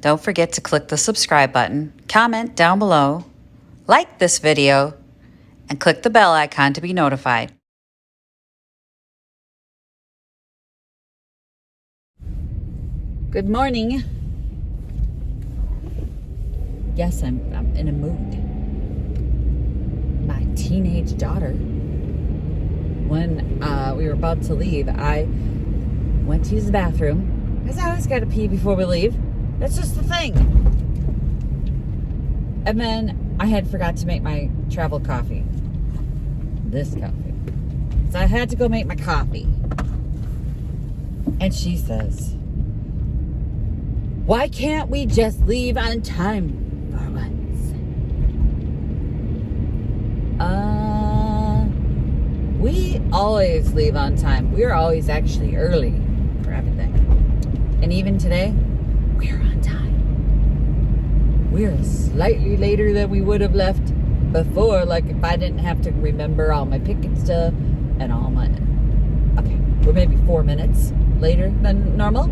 Don't forget to click the subscribe button, comment down below, like this video, and click the bell icon to be notified. Good morning. Yes, I'm in a mood. My teenage daughter, when we were about to leave, I went to use the bathroom, because I always got to pee before we leave. That's just the thing. And then I had forgot to make my travel coffee. This coffee. So I had to go make my coffee. And she says, why can't we just leave on time for once? We always leave on time. We're always actually early for everything. And even today, we're on time. We're slightly later than we would have left before, like if I didn't have to remember all my picking stuff and all my... Okay, we're maybe 4 minutes later than normal.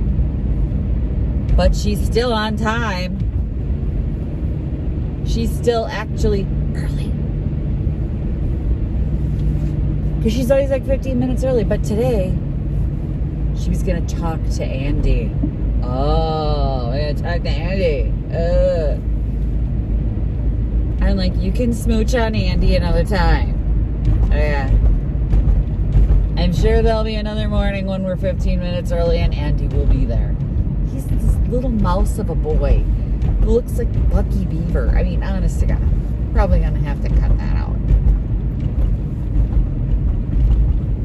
But she's still on time. She's still actually early. Because she's always like 15 minutes early. But today, she was going to talk to Andy. Oh, we're going to talk to Andy. I'm like, you can smooch on Andy another time. Yeah. I'm sure there'll be another morning when we're 15 minutes early and Andy will be there. He's this little mouse of a boy who looks like Bucky Beaver. I mean, honest to God. Probably going to have to cut that out.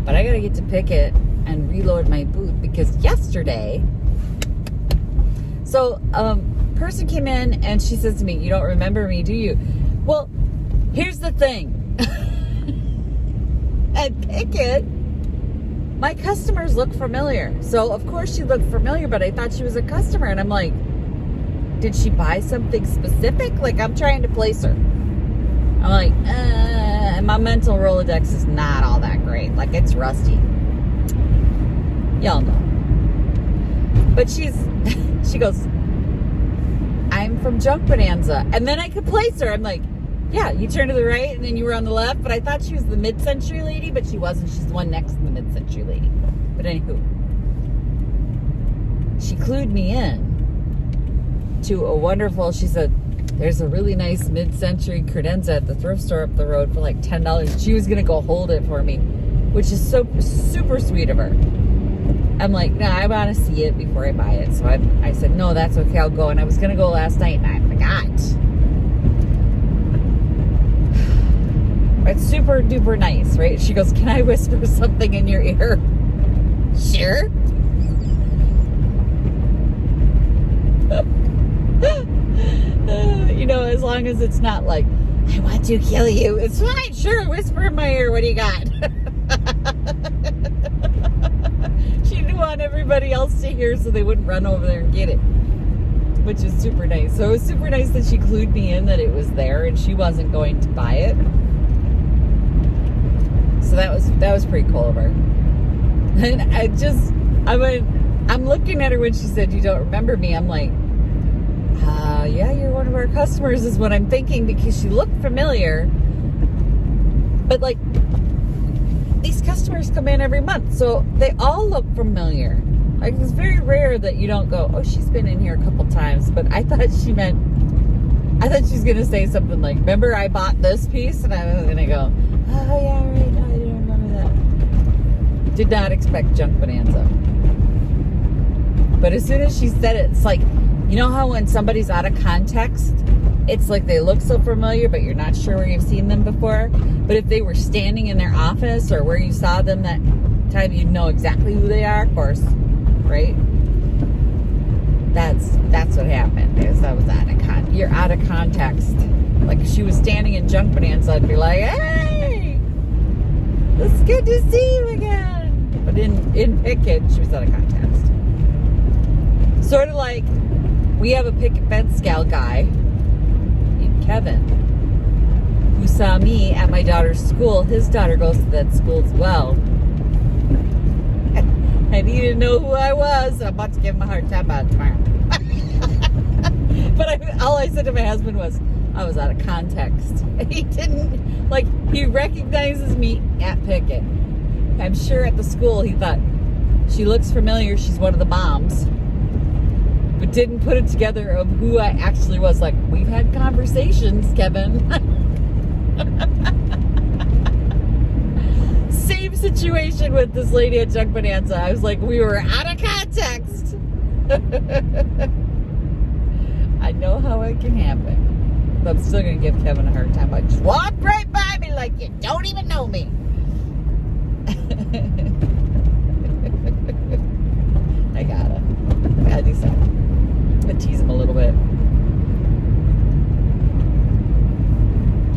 But I got to get to Pickett and reload my boot because yesterday... So, person came in and she says to me, you don't remember me, do you? Well, here's the thing. At Pickett, my customers look familiar. So, of course she looked familiar, but I thought she was a customer. And I'm like, did she buy something specific? Like, I'm trying to place her. I'm like, and my mental Rolodex is not all that great. Like, it's rusty. Y'all know. But she goes, I'm from Junk Bonanza. And then I could place her. I'm like, yeah, you turn to the right and then you were on the left. But I thought she was the mid-century lady, but she wasn't. She's the one next to the mid-century lady. But anywho, she clued me in to a wonderful, she said, there's a really nice mid-century credenza at the thrift store up the road for like $10. She was going to go hold it for me, which is so super sweet of her. I'm like, nah, I want to see it before I buy it. So I said, no, that's okay, I'll go. And I was going to go last night and I forgot. It's super duper nice, right? She goes, can I whisper something in your ear? Sure. You know, as long as it's not like, I want to kill you. It's fine, sure, whisper in my ear, what do you got? She didn't want everybody else to hear so they wouldn't run over there and get it, which is super nice. So it was super nice that she clued me in that it was there and she wasn't going to buy it. So that was pretty cool of her. And I'm looking at her when she said, you don't remember me. I'm like, yeah, you're one of our customers is what I'm thinking because she looked familiar. But like, these customers come in every month, so they all look familiar. Like, it's very rare that you don't go, oh, she's been in here a couple times. But I thought she was going to say something like, remember I bought this piece? And I was going to go, oh, yeah, right, no, I didn't remember that. Did not expect Junk Bonanza. But as soon as she said it, it's like, you know how when somebody's out of context, it's like they look so familiar, but you're not sure where you've seen them before. But if they were standing in their office or where you saw them that time, you'd know exactly who they are, of course, right? That's what happened. Is I was you're out of context. Like if she was standing in Junk Bonanza, I'd be like, hey, it's good to see you again. But in Pickett, she was out of context. Sort of like we have a picket fence gal guy named Kevin who saw me at my daughter's school. His daughter goes to that school as well. And he didn't know who I was. I'm about to give him a hard time about it tomorrow. But all I said to my husband was, I was out of context. He didn't, like, he recognizes me at Pickett. I'm sure at the school he thought, she looks familiar, she's one of the moms. But didn't put it together of who I actually was. Like, we've had conversations, Kevin. Same situation with this lady at Junk Bonanza. I was like, we were out of context. I know how it can happen. But I'm still going to give Kevin a hard time. I just walk right by me like you don't even know me. I gotta do something. I tease him a little bit.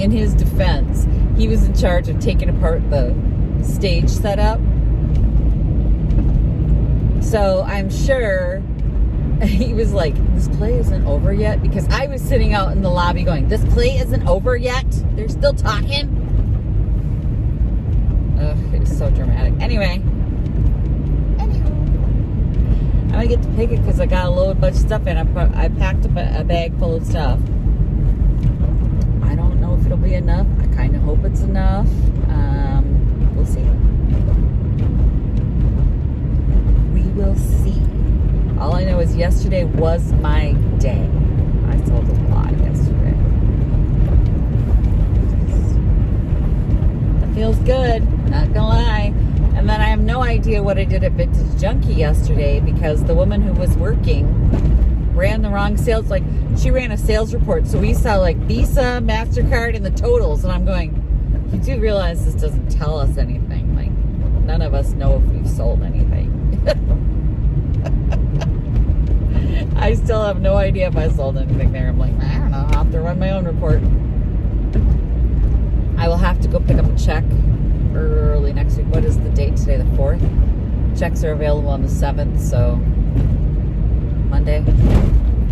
In his defense, he was in charge of taking apart the stage setup. So I'm sure he was like, this play isn't over yet, because I was sitting out in the lobby going, this play isn't over yet? They're still talking? Ugh, it was so dramatic. Anyway, I'm gonna get to pick it because I got a load bunch of stuff in. I packed up a bag full of stuff. I don't know if it'll be enough. I kind of hope it's enough. We'll see. We will see. All I know is yesterday was my day. I sold a lot yesterday. That feels good, not gonna lie. And then I have no idea what I did at Vintage Junkie yesterday, because the woman who was working ran the wrong sales. Like, she ran a sales report, so we saw like Visa, MasterCard, and the totals, and I'm going, you do realize this doesn't tell us anything. Like, none of us know if we've sold anything. I still have no idea if I sold anything there. I'm like, I don't know. I'll have to run my own report. I will have to go pick up a check early next week. What is the date today? The 4th? Checks are available on the 7th, so Monday,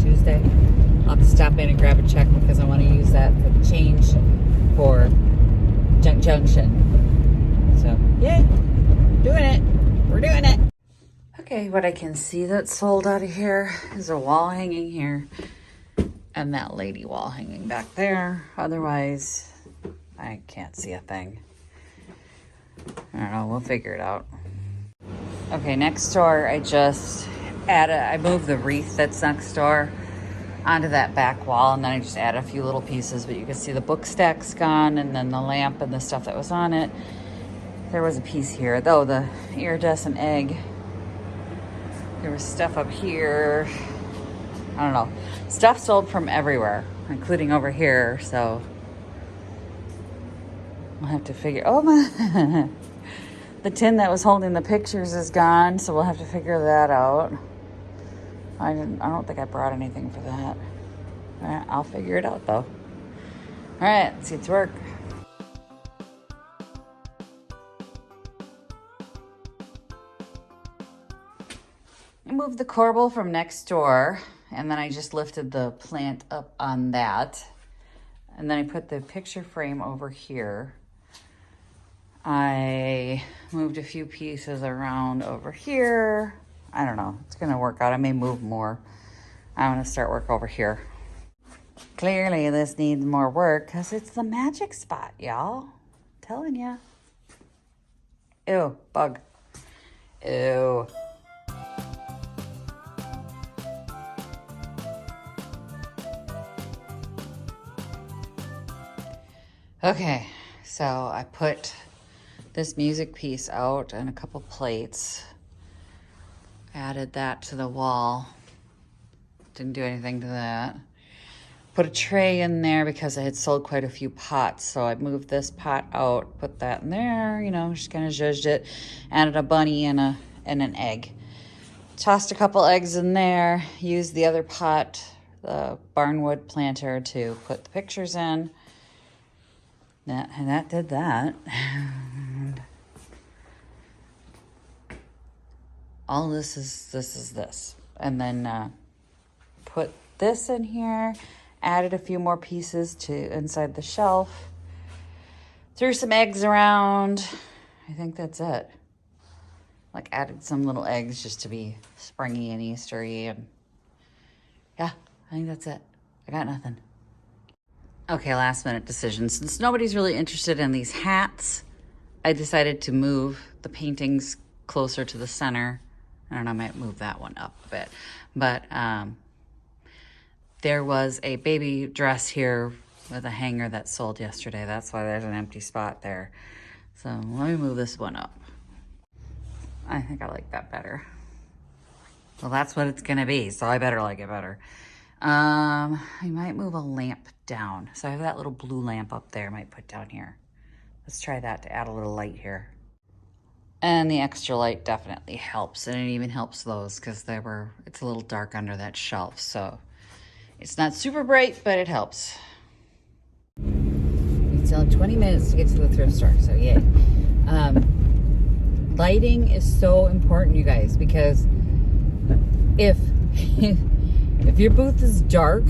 Tuesday. I'll have to stop in and grab a check because I want to use that for the change for Junk Junction. So, yeah, doing it. We're doing it. Okay, what I can see that's sold out of here is a wall hanging here and that lady wall hanging back there. Otherwise, I can't see a thing. I don't know, we'll figure it out. Okay, next door, I moved the wreath that's next door onto that back wall, and then I just added a few little pieces, but you can see the book stack's gone, and then the lamp and the stuff that was on it. There was a piece here, though, the iridescent egg. There was stuff up here. I don't know. Stuff sold from everywhere, including over here, so we'll have to figure. Oh my! The tin that was holding the pictures is gone, so we'll have to figure that out. I don't think I brought anything for that. All right, I'll figure it out though. All right, let's get to work. I moved the corbel from next door, and then I just lifted the plant up on that. And then I put the picture frame over here. I moved a few pieces around over here. I don't know. It's going to work out. I may move more. I'm going to start work over here. Clearly, this needs more work because it's the magic spot, y'all. Telling ya. Ew, bug. Ew. Okay, so I put this music piece out and a couple plates. Added that to the wall. Didn't do anything to that. Put a tray in there because I had sold quite a few pots. So I moved this pot out, put that in there, you know, just kind of zhuzhed it. Added a bunny and an egg. Tossed a couple eggs in there. Used the other pot, the barnwood planter, to put the pictures in. That did that. All this is this. And then put this in here. Added a few more pieces to inside the shelf. Threw some eggs around. I think that's it. Like, added some little eggs just to be springy and Eastery. And yeah, I think that's it. I got nothing. Okay, last minute decision. Since nobody's really interested in these hats, I decided to move the paintings closer to the center. I don't know, I might move that one up a bit. But there was a baby dress here with a hanger that sold yesterday. That's why there's an empty spot there. So let me move this one up. I think I like that better. Well, that's what it's gonna be, so I better like it better. I might move a lamp down. So I have that little blue lamp up there I might put down here. Let's try that to add a little light here. And the extra light definitely helps, and it even helps those because it's a little dark under that shelf. So it's not super bright, but it helps. We still have 20 minutes to get to the thrift store, so yay. Lighting is so important, you guys, because if your booth is dark,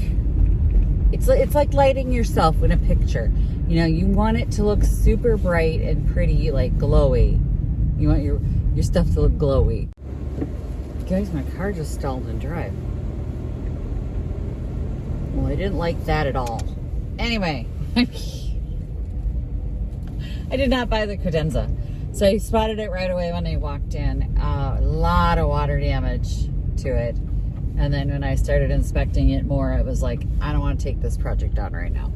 it's like lighting yourself in a picture. You know, you want it to look super bright and pretty, like glowy. You want your stuff to look glowy. Guys, my car just stalled in drive. Well, I didn't like that at all. Anyway, I did not buy the credenza. So I spotted it right away when I walked in. A lot of water damage to it. And then when I started inspecting it more, it was like, I don't want to take this project on right now.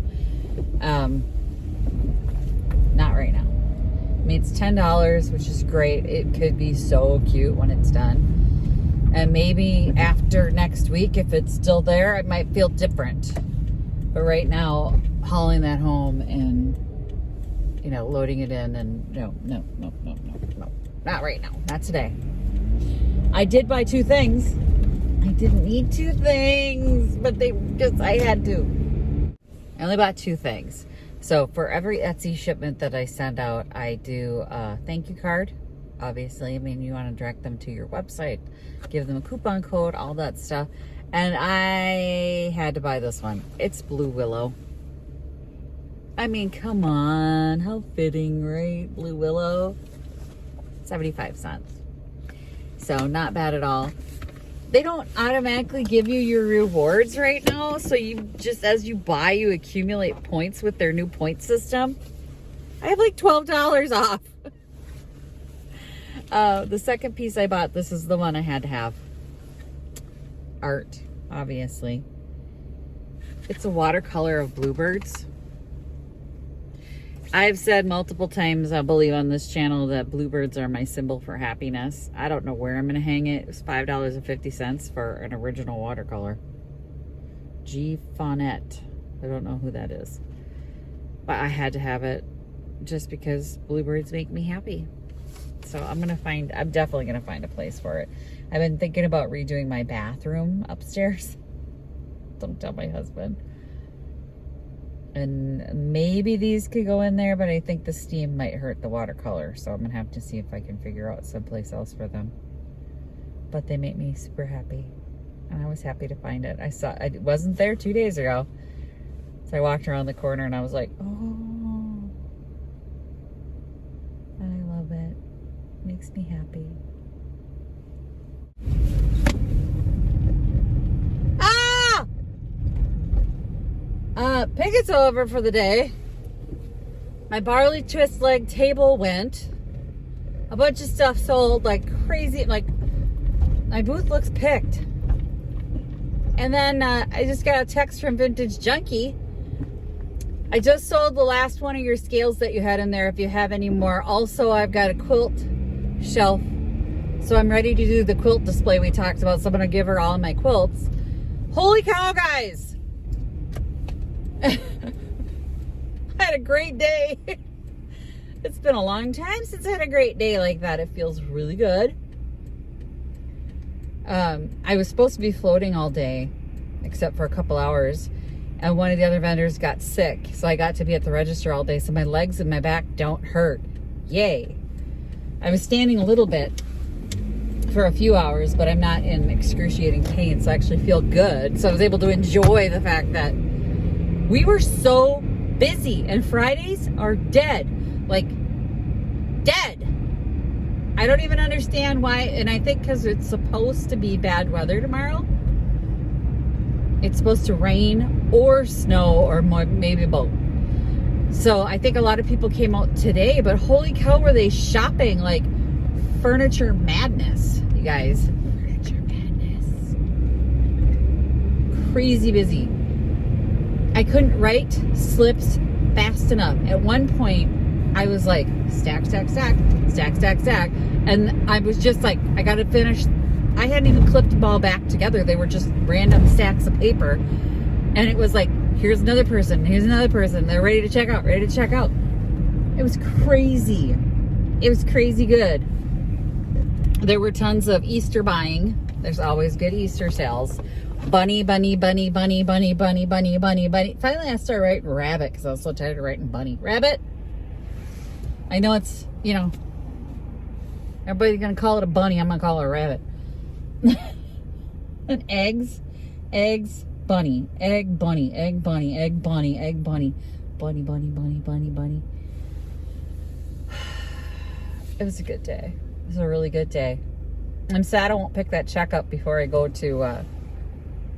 Not right now. I mean, it's $10, which is great. It could be so cute when it's done. And maybe after next week, if it's still there, I might feel different. But right now, hauling that home and, you know, loading it in and no. Not right now. Not today. I did buy 2 things. I didn't need 2 things, but I had to. I only bought 2 things. So for every Etsy shipment that I send out, I do a thank you card. Obviously, I mean, you want to direct them to your website, give them a coupon code, all that stuff. And I had to buy this one. It's Blue Willow. I mean, come on. How fitting, right? Blue Willow. 75 cents. So not bad at all. They don't automatically give you your rewards right now. So you just, as you buy, you accumulate points with their new point system. I have like $12 off. The second piece I bought, this is the one I had to have. Art, obviously. It's a watercolor of bluebirds. I've said multiple times, I believe on this channel, that bluebirds are my symbol for happiness. I don't know where I'm going to hang it. It was $5.50 for an original watercolor. G. Fonette. I don't know who that is. But I had to have it just because bluebirds make me happy. So I'm definitely going to find a place for it. I've been thinking about redoing my bathroom upstairs. Don't tell my husband. And maybe these could go in there, but I think the steam might hurt the watercolor. So I'm going to have to see if I can figure out someplace else for them. But they make me super happy. And I was happy to find it. It wasn't there 2 days ago. So I walked around the corner and I was like, oh. And I love it. Makes me happy. Picket's over for the day. My barley twist leg table went. A bunch of stuff sold like crazy. Like, my booth looks picked. And then I just got a text from Vintage Junkie. I just sold the last one of your scales that you had in there if you have any more. Also, I've got a quilt shelf. So I'm ready to do the quilt display we talked about. So I'm going to give her all of my quilts. Holy cow, guys. I had a great day. It's been a long time since I had a great day like that. It feels really good. I was supposed to be floating all day, except for a couple hours. And one of the other vendors got sick. So I got to be at the register all day. So my legs and my back don't hurt. Yay. I was standing a little bit for a few hours, but I'm not in excruciating pain. So I actually feel good. So I was able to enjoy the fact that we were so busy, and Fridays are dead. Like, dead. I don't even understand why, and I think because it's supposed to be bad weather tomorrow. it's supposed to rain or snow or maybe both. So I think a lot of people came out today, but holy cow, were they shopping like furniture madness, you guys. Furniture madness. Crazy busy. I couldn't write slips fast enough. At one point, I was like, stack, stack, stack, stack, stack, stack. And I was just like, I got to finish. I hadn't even clipped them all back together. They were just random stacks of paper. And it was like, here's another person. Here's another person. They're ready to check out, ready to check out. It was crazy. It was crazy good. There were tons of Easter buying. There's always good Easter sales. Bunny, bunny, bunny, bunny, bunny, bunny, bunny, bunny, bunny. Finally, I started writing rabbit because I was so tired of writing bunny. Rabbit. I know it's, you know, everybody's going to call it a bunny. I'm going to call it a rabbit. And eggs, bunny, egg, bunny, egg, bunny, egg, bunny, egg, bunny, bunny, bunny, bunny, bunny, bunny. It was a good day. It was a really good day. I'm sad I won't pick that check up before I go to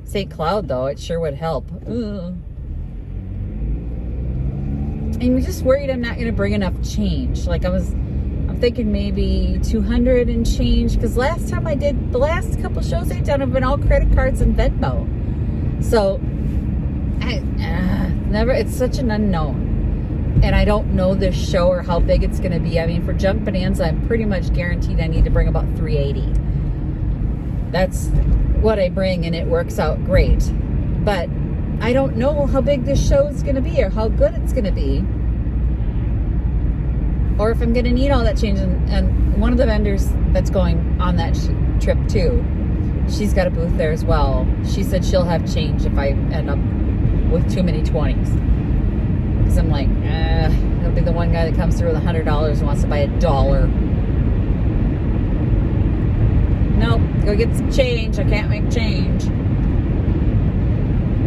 St. Cloud, though. It sure would help. Ugh. And I'm just worried I'm not going to bring enough change. Like I'm thinking maybe 200 and change. Because last time I did, the last couple shows I've done have been all credit cards and Venmo. So, it's such an unknown. And I don't know this show or how big it's going to be. I mean, for Junk Bonanza, I'm pretty much guaranteed I need to bring about 380. That's what I bring, and it works out great. But I don't know how big this show is going to be or how good it's going to be. Or if I'm going to need all that change. And one of the vendors that's going on that trip, too, she's got a booth there as well. She said she'll have change if I end up with too many 20s. Because I'm like, it'll be the one guy that comes through with $100 and wants to buy $1. Nope, go get some change. I can't make change.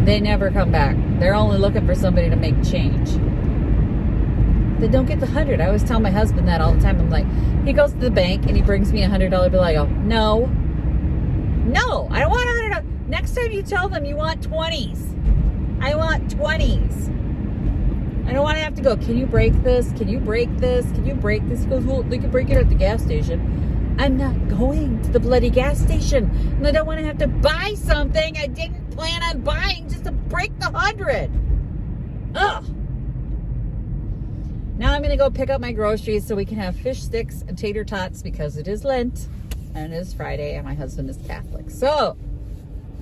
They never come back. They're only looking for somebody to make change. They don't get the 100. I always tell my husband that all the time. I'm like, he goes to the bank and he brings me a $100 bill. I go, no, I don't want $100. Next time you tell them you want 20s. I want 20s. I don't want to have to go, can you break this? Can you break this? Can you break this? He goes, well, they can break it at the gas station. I'm not going to the bloody gas station. And I don't want to have to buy something I didn't plan on buying just to break the 100. Ugh. Now I'm going to go pick up my groceries so we can have fish sticks and tater tots because it is Lent and it is Friday and my husband is Catholic. So,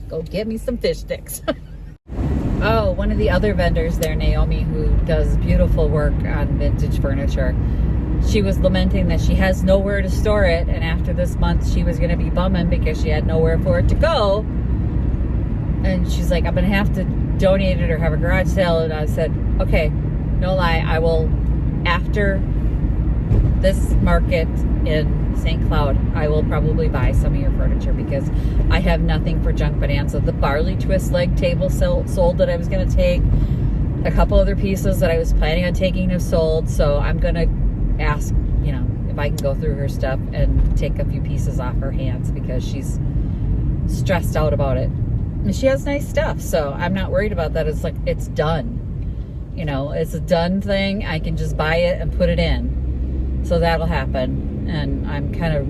go get me some fish sticks. Oh, one of the other vendors there, Naomi, who does beautiful work on vintage furniture, she was lamenting that she has nowhere to store it, and after this month she was going to be bumming because she had nowhere for it to go. And she's like, I'm going to have to donate it or have a garage sale. And I said, okay, no lie, I will, after this market in St. Cloud, I will probably buy some of your furniture because I have nothing for Junk Bonanza. The barley twist leg table sold that I was going to take. A couple other pieces that I was planning on taking have sold. So I'm going to ask, if I can go through her stuff and take a few pieces off her hands because she's stressed out about it. And she has nice stuff. So I'm not worried about that. It's like, it's done. It's a done thing. I can just buy it and put it in. So that'll happen. And I'm kind of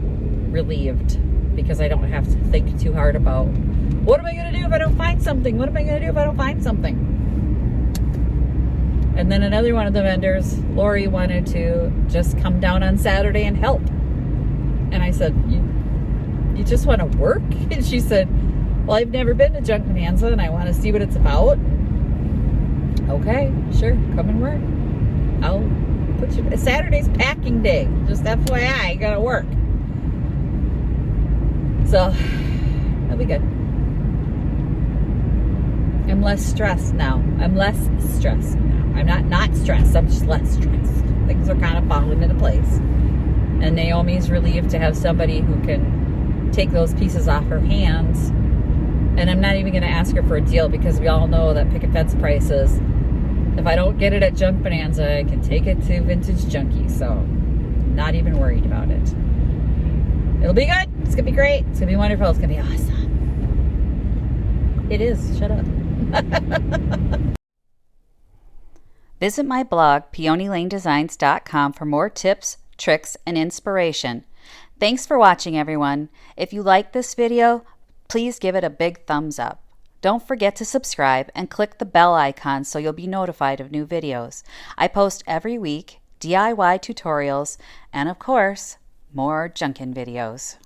relieved because I don't have to think too hard about what am I going to do if I don't find something? What am I going to do if I don't find something? And then another one of the vendors, Lori, wanted to just come down on Saturday and help. And I said, you just want to work? And she said, well, I've never been to Junk Bonanza and I want to see what it's about. Okay, sure, come and work. I'll put you. Saturday's packing day. Just FYI, I gotta work. So, it'll be good. I'm less stressed now. I'm not stressed. I'm just less stressed. Things are kind of falling into place. And Naomi's relieved to have somebody who can take those pieces off her hands. And I'm not even going to ask her for a deal because we all know that picket fence prices. If I don't get it at Junk Bonanza, I can take it to Vintage Junkie. So, not even worried about it. It'll be good. It's going to be great. It's going to be wonderful. It's going to be awesome. It is. Shut up. Visit my blog, peonylanedesigns.com, for more tips, tricks, and inspiration. Thanks for watching, everyone. If you like this video, please give it a big thumbs up. Don't forget to subscribe and click the bell icon so you'll be notified of new videos. I post every week DIY tutorials and, of course, more junkin' videos.